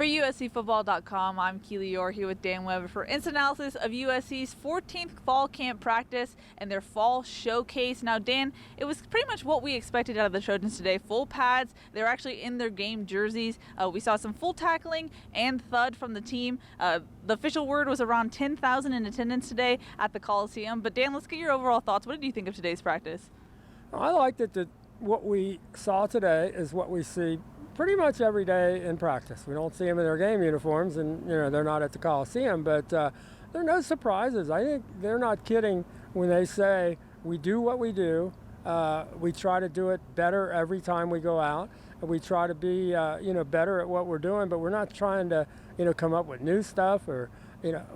For USCFootball.com, I'm Keely Eure here with Dan Weber for instant analysis of USC's 14th fall camp practice and their fall showcase. Now, Dan, it was pretty much what we expected out of the Trojans today. Full pads. They were actually in their game jerseys. We saw some full tackling and thud from the team. The official word was around 10,000 in attendance today at the Coliseum. But, Dan, let's get your overall thoughts. What did you think of today's practice? I liked that what we saw today is what we see pretty much every day in practice. We don't see them in their game uniforms, and they're not at the Coliseum, but there are no surprises. I think they're not kidding when they say we do what we do. We try to do it better every time we go out. We try to be better at what we're doing, but we're not trying to come up with new stuff or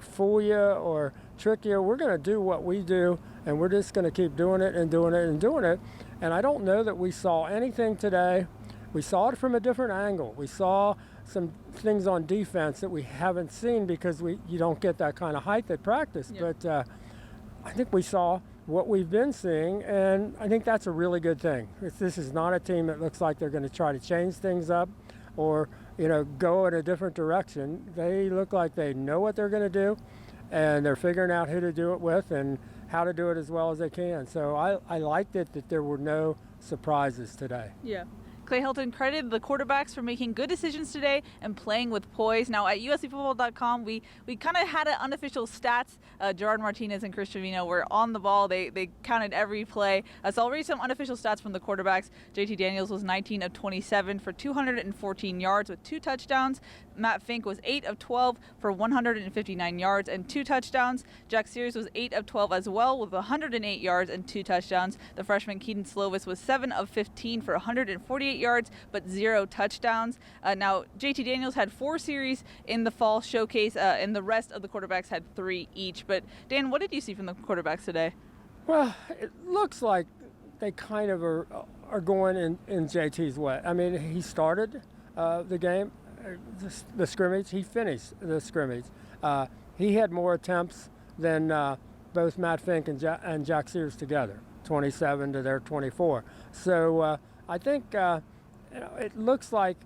fool you or trick you. We're going to do what we do, and we're just going to keep doing it and doing it and doing it. And I don't know that we saw anything today. We saw it from a different angle. We saw some things on defense that we haven't seen because you don't get that kind of height at practice. Yeah. But I think we saw what we've been seeing, and I think that's a really good thing. This is not a team that looks like they're going to try to change things up or go in a different direction. They look like they know what they're going to do, and they're figuring out who to do it with and how to do it as well as they can. So I liked it that there were no surprises today. Yeah. Clay Helton credited the quarterbacks for making good decisions today and playing with poise. Now, at USCFootball.com, we kind of had an unofficial stats. Gerard Martinez and Chris Trevino were on the ball. They counted every play. So I'll read some unofficial stats from the quarterbacks. JT Daniels was 19 of 27 for 214 yards with 2 touchdowns. Matt Fink was 8 of 12 for 159 yards and 2 touchdowns. Jack Sears was 8 of 12 as well with 108 yards and 2 touchdowns. The freshman Keaton Slovis was 7 of 15 for 148 yards but 0 touchdowns. Now, JT Daniels had 4 series in the fall showcase, and the rest of the quarterbacks had 3 each. But, Dan, what did you see from the quarterbacks today? Well, it looks like they kind of are going in JT's way. I mean, he started the game, the scrimmage. He finished the scrimmage. He had more attempts than both Matt Fink and Jack Sears together, 27 to their 24. So I think it looks like,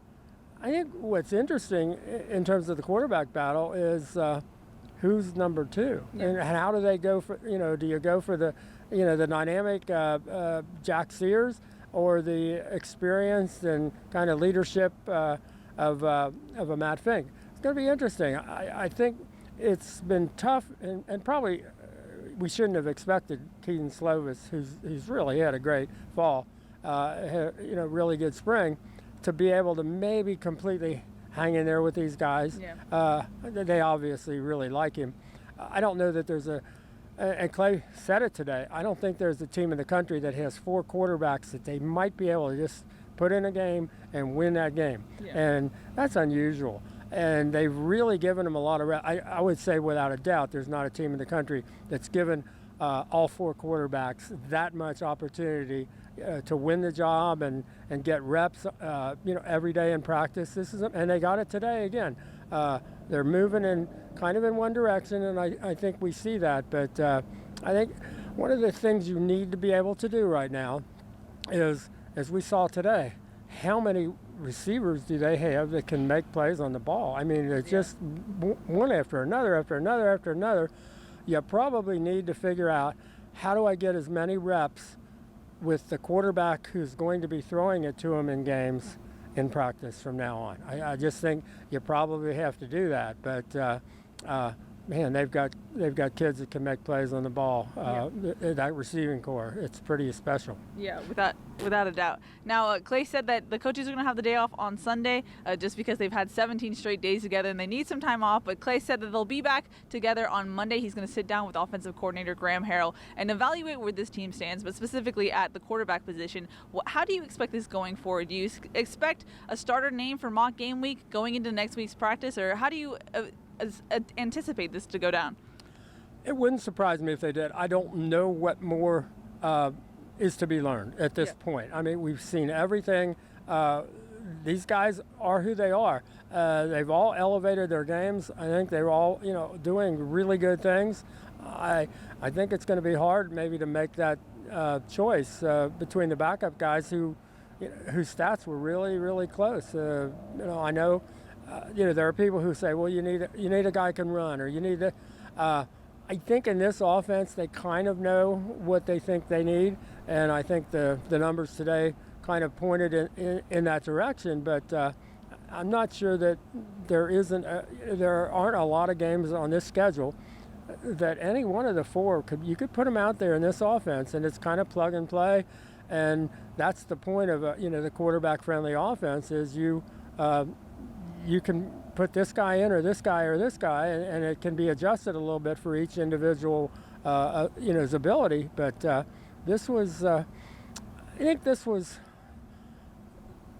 I think what's interesting in terms of the quarterback battle is who's number 2, yeah. And how do they go for? Do you go for the dynamic Jack Sears or the experienced and kind of leadership of a Matt Fink? It's going to be interesting. I think it's been tough, and probably we shouldn't have expected Keaton Slovis, who's really had a great fall. Really good spring, to be able to maybe completely hang in there with these guys. Yeah. They obviously really like him. I don't know that there's and Clay said it today, I don't think there's a team in the country that has 4 quarterbacks that they might be able to just put in a game and win that game. Yeah. And that's unusual. And they've really given them a lot of I would say without a doubt there's not a team in the country that's given all 4 quarterbacks that much opportunity to win the job and get reps every day in practice. And they got it today again. They're moving in kind of in one direction, and I think we see that. But I think one of the things you need to be able to do right now is, as we saw today, how many receivers do they have that can make plays on the ball? I mean, it's just one after another after another after another. You probably need to figure out, how do I get as many reps with the quarterback who's going to be throwing it to him in games in practice from now on. I just think you probably have to do that. But man, they've got kids that can make plays on the ball. That receiving core, it's pretty special. Yeah, without a doubt. Now, Clay said that the coaches are going to have the day off on Sunday just because they've had 17 straight days together and they need some time off. But Clay said that they'll be back together on Monday. He's going to sit down with offensive coordinator Graham Harrell and evaluate where this team stands, but specifically at the quarterback position. How do you expect this going forward? Do you expect a starter name for mock game week going into next week's practice, or how do you anticipate this to go down? It wouldn't surprise me if they did. I don't know what more is to be learned at this point. I mean, we've seen everything. These guys are who they are. They've all elevated their games. I think they're all, doing really good things. I think it's going to be hard maybe to make that choice between the backup guys whose stats were really, really close. I know there are people who say, well, you need a guy who can run, or you need to. I think in this offense, they kind of know what they think they need, and I think the numbers today kind of pointed in that direction. But I'm not sure that there aren't a lot of games on this schedule that any one of the four you could put them out there in this offense, and it's kind of plug and play, and that's the point of the quarterback-friendly offense is you can put this guy in or this guy, and it can be adjusted a little bit for each individual, his ability. But this was, I think this was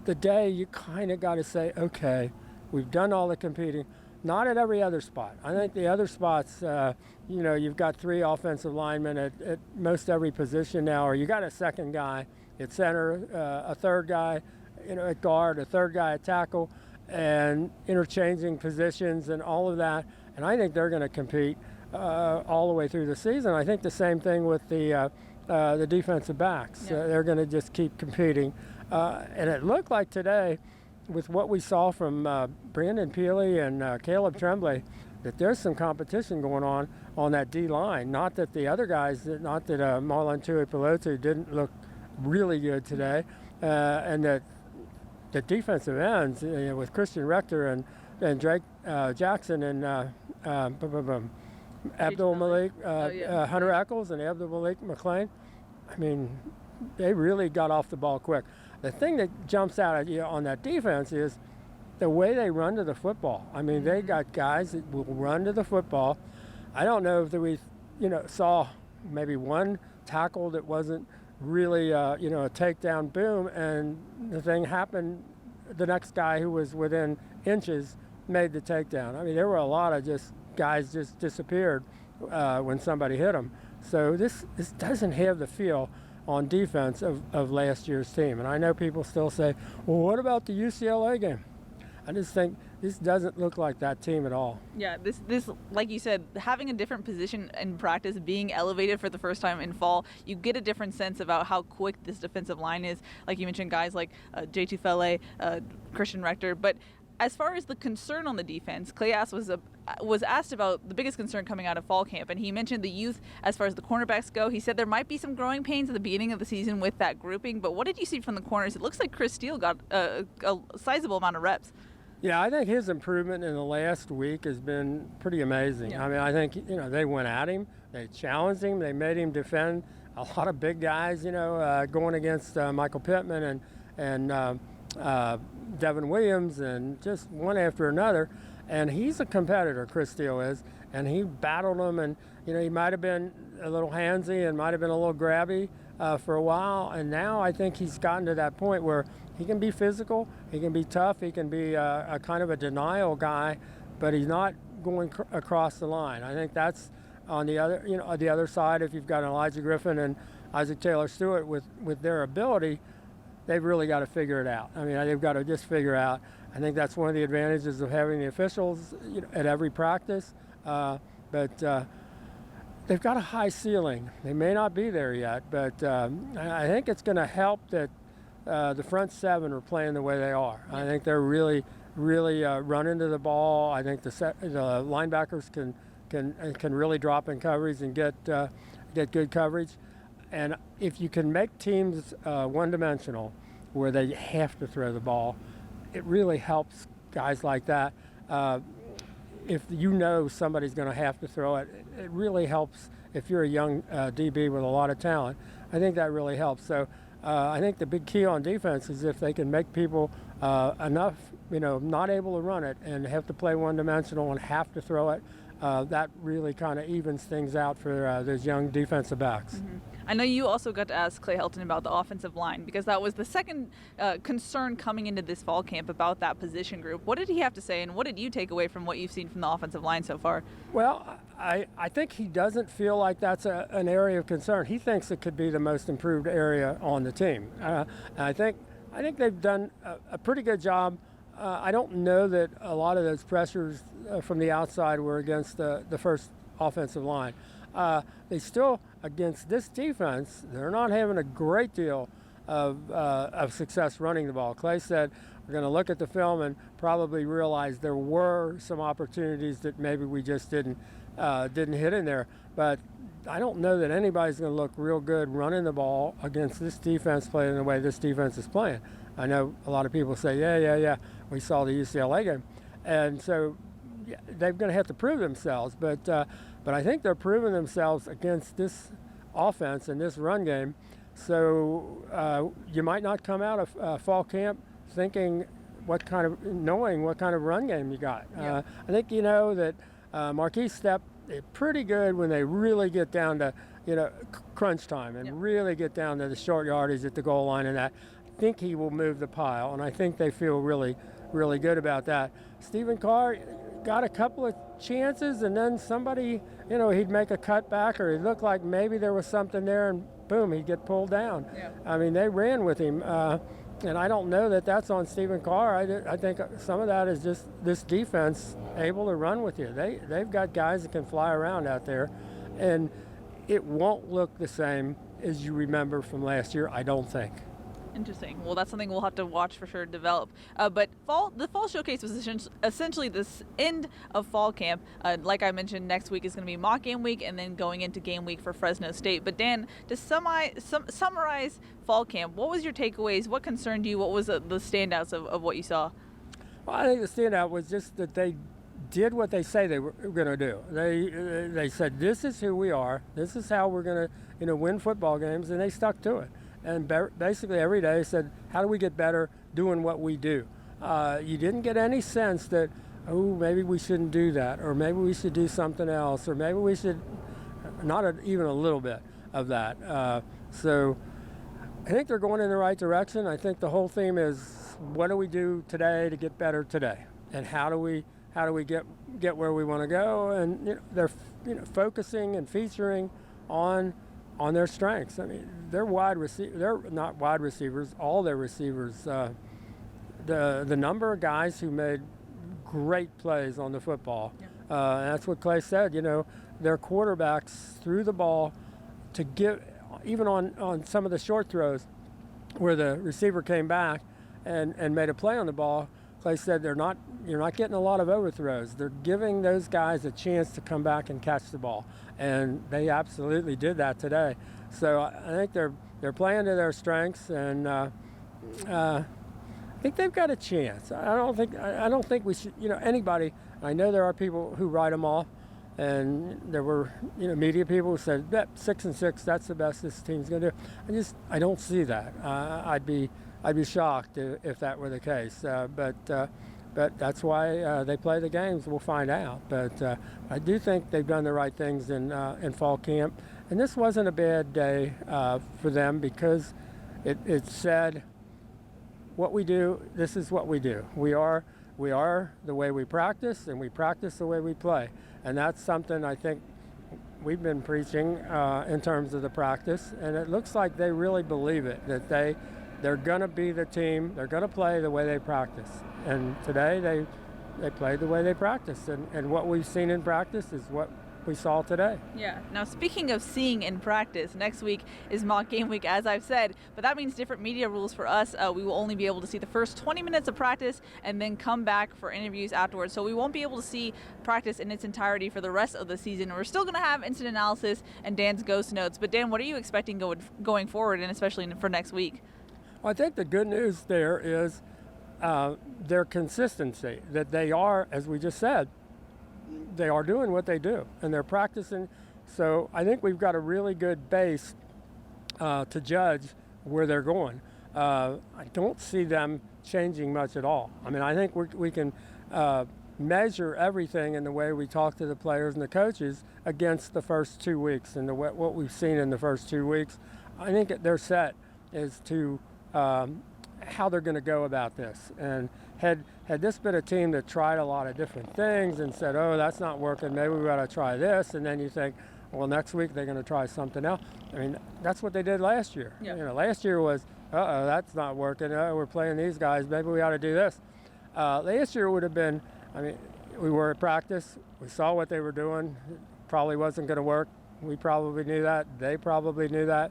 the day you kind of got to say, okay, we've done all the competing. Not at every other spot. I think the other spots, you've got 3 offensive linemen at most every position now, or you got a second guy at center, a third guy, at guard, a third guy at tackle, and interchanging positions and all of that. And I think they're going to compete all the way through the season. I think the same thing with the defensive backs. Yeah. They're going to just keep competing. And it looked like today, with what we saw from Brandon Peely and Caleb Tremblay, that there's some competition going on that D line. Not that the other guys, not that Marlon Tuipulotu didn't look really good today, and that the defensive ends with Christian Rector and Drake Jackson and Abdul Malik, Hunter Eccles and Abdul Malik McLean. I mean, they really got off the ball quick. The thing that jumps out at you on that defense is the way they run to the football. I mean, they got guys that will run to the football. I don't know if we, saw maybe one tackle that wasn't really, a takedown boom, and the thing happened. The next guy who was within inches made the takedown. I mean, there were a lot of guys just disappeared when somebody hit them. So this doesn't have the feel on defense of last year's team. And I know people still say, well, what about the UCLA game? I just think this doesn't look like that team at all. Yeah, this like you said, having a different position in practice, being elevated for the first time in fall, you get a different sense about how quick this defensive line is. Like you mentioned, guys like J. Tufele, Christian Rector. But as far as the concern on the defense, Clay was asked about the biggest concern coming out of fall camp, and he mentioned the youth as far as the cornerbacks go. He said there might be some growing pains at the beginning of the season with that grouping, but what did you see from the corners? It looks like Chris Steele got a sizable amount of reps. Yeah, I think his improvement in the last week has been pretty amazing. Yeah. I mean, I think, they went at him, they challenged him, they made him defend a lot of big guys, going against Michael Pittman and Devin Williams, and just one after another. And he's a competitor, Chris Steele is, and he battled them, and he might have been a little handsy and might have been a little grabby for a while, and now I think he's gotten to that point where he can be physical, he can be tough, he can be a kind of a denial guy, but he's not going across the line. I think that's on the other, on the other side. If you've got Elijah Griffin and Isaac Taylor Stewart with their ability, they've really got to figure it out. I mean, they've got to just figure out. I think that's one of the advantages of having the officials at every practice. But they've got a high ceiling. They may not be there yet, but I think it's going to help that the front seven are playing the way they are. I think they're really running to the ball. I think the linebackers can really drop in coverage and get good coverage. And if you can make teams one-dimensional, where they have to throw the ball, it really helps guys like that. If somebody's going to have to throw it, it really helps if you're a young DB with a lot of talent. I think that really helps. So I think the big key on defense is if they can make people enough, not able to run it and have to play one-dimensional and have to throw it, that really kind of evens things out for those young defensive backs. Mm-hmm. I know you also got to ask Clay Helton about the offensive line, because that was the second concern coming into this fall camp about that position group. What did he have to say, and what did you take away from what you've seen from the offensive line so far? Well, I think he doesn't feel like that's an area of concern. He thinks it could be the most improved area on the team. I think they've done a pretty good job. I don't know that a lot of those pressures from the outside were against the first offensive line. They still, against this defense, they're not having a great deal of success running the ball. Clay said we're going to look at the film and probably realize there were some opportunities that maybe we just didn't hit in there. But I don't know that anybody's going to look real good running the ball against this defense playing the way this defense is playing. I know a lot of people say, yeah, we saw the UCLA game. And so they're going to have to prove themselves. But I think they're proving themselves against this offense and this run game. So you might not come out of fall camp thinking knowing what kind of run game you got. Yeah. I think you know that Marquise Stepp is pretty good when they really get down to crunch time and really get down to the short yardage at the goal line and that. I think he will move the pile, and I think they feel really, really good about that. Stephen Carr got a couple of chances, and then somebody, he'd make a cutback, or it looked like maybe there was something there, and boom, he'd get pulled down. Yeah. I mean, they ran with him, and I don't know that that's on Stephen Carr. I think some of that is just this defense able to run with you. They've got guys that can fly around out there, and it won't look the same as you remember from last year, I don't think. Interesting. Well, that's something we'll have to watch for sure develop. But the fall showcase was essentially this end of fall camp. Like I mentioned, next week is going to be mock game week and then going into game week for Fresno State. But Dan, to summarize fall camp, what was your takeaways? What concerned you? What was the standouts of what you saw? Well, I think the standout was just that they did what they say they were going to do. They said, this is who we are. This is how we're going to win football games, and they stuck to it. And basically every day said, how do we get better doing what we do? You didn't get any sense that, maybe we shouldn't do that, or maybe we should do something else, or maybe we should, even a little bit of that. So I think they're going in the right direction. I think the whole theme is, what do we do today to get better today? And how do we get where we want to go? And they're focusing and featuring on their strengths. I mean, they're not wide receivers. All their receivers, the number of guys who made great plays on the football. And that's what Clay said. Their quarterbacks threw the ball to give, even on some of the short throws, where the receiver came back and made a play on the ball. Clay said you're not getting a lot of overthrows. They're giving those guys a chance to come back and catch the ball, and they absolutely did that today. So I think they're playing to their strengths, and I think they've got a chance. I don't think we should. Anybody. I know there are people who write them off, and there were media people who said 6-6. That's the best this team's going to do. I don't see that. I'd be shocked if that were the case. But that's why they play the games. We'll find out. But I do think they've done the right things in fall camp. And this wasn't a bad day for them, because it said, what we do, this is what we do. We are the way we practice, and we practice the way we play. And that's something I think we've been preaching in terms of the practice. And it looks like they really believe it, that they're going to be the team. They're going to play the way they practice. And today they played the way they practice. And what we've seen in practice is what we saw today. Yeah. Now, speaking of seeing in practice, next week is mock game week, as I've said, but that means different media rules for us. We will only be able to see the first 20 minutes of practice and then come back for interviews afterwards. So we won't be able to see practice in its entirety for the rest of the season. We're still going to have instant analysis and Dan's ghost notes. But Dan, what are you expecting going forward, and especially for next week? Well, I think the good news there is their consistency, that they are, as we just said, they are doing what they do, and they're practicing. So I think we've got a really good base to judge where they're going. I don't see them changing much at all. I mean, I think we can measure everything in the way we talk to the players and the coaches against the first 2 weeks and what we've seen in the first 2 weeks. I think their set is to how they're going to go about this. And had this been a team that tried a lot of different things and said, that's not working, maybe we got to try this, and then you think, well, next week they're going to try something else. I mean, that's what they did last year. Yeah. Last year was, that's not working. We're playing these guys. Maybe we ought to do this. Last year would have been, we were at practice. We saw what they were doing. It probably wasn't going to work. We probably knew that. They probably knew that.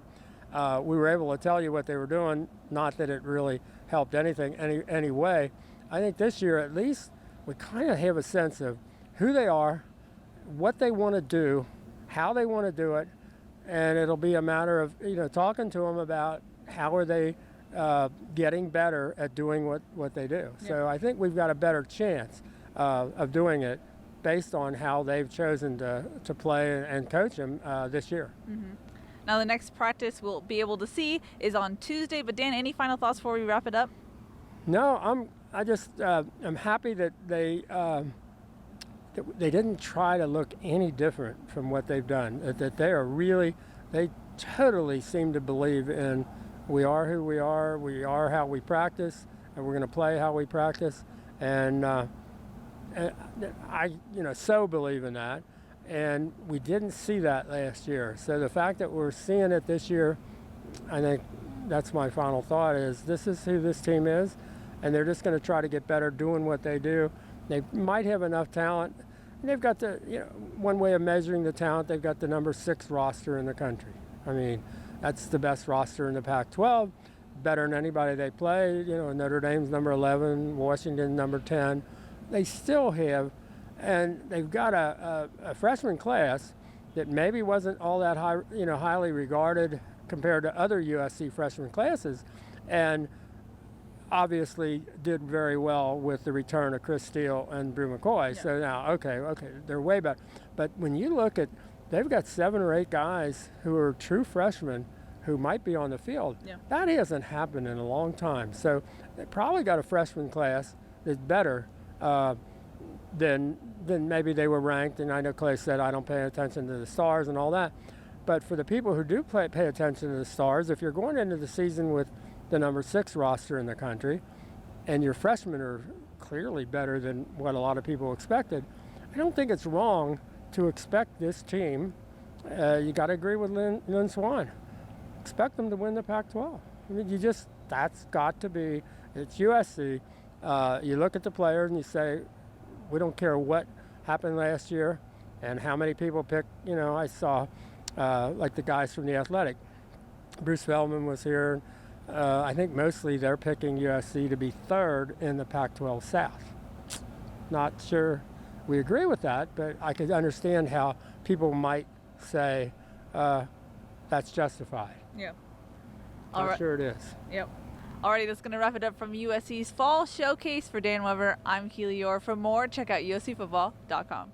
we were able to tell you what they were doing, not that it really helped anything any way. I think this year at least we kind of have a sense of who they are, what they want to do, how they want to do it, and it'll be a matter of talking to them about how are they getting better at doing what they do. Yeah. So I think we've got a better chance of doing it based on how they've chosen to play and coach them this year. Mm-hmm. Now the next practice we'll be able to see is on Tuesday. But Dan, any final thoughts before we wrap it up? No, I'm happy that they didn't try to look any different from what they've done. That they totally seem to believe in we are who we are how we practice, and we're going to play how we practice. And I so believe in that. And we didn't see that last year. So the fact that we're seeing it this year, I think that's my final thought is this is who this team is, and they're just going to try to get better doing what they do. They might have enough talent. And they've got one way of measuring the talent, they've got the number 6 roster in the country. I mean, that's the best roster in the Pac-12, better than anybody they play. Notre Dame's number 11, Washington number 10. They still have, and they've got a freshman class that maybe wasn't all that high, highly regarded compared to other USC freshman classes, and obviously did very well with the return of Chris Steele and Brew McCoy. Yeah. So now, okay, they're way better. But when you look at, they've got 7 or 8 guys who are true freshmen who might be on the field. Yeah. That hasn't happened in a long time. So they probably got a freshman class that's better than maybe they were ranked. And I know Clay said, I don't pay attention to the stars and all that. But for the people who do pay attention to the stars, if you're going into the season with the number 6 roster in the country, and your freshmen are clearly better than what a lot of people expected, I don't think it's wrong to expect this team, you got to agree with Lynn Swan, expect them to win the Pac-12. I mean, that's got to be, it's USC. You look at the players and you say, we don't care what happened last year and how many people picked, I saw like the guys from The Athletic. Bruce Feldman was here. I think mostly they're picking USC to be 3rd in the Pac-12 South. Not sure we agree with that, but I could understand how people might say that's justified. Yeah. I'm sure it is. Yep. Alrighty, that's going to wrap it up from USC's Fall Showcase. For Dan Weber, I'm Keely Eure. For more, check out uscfootball.com.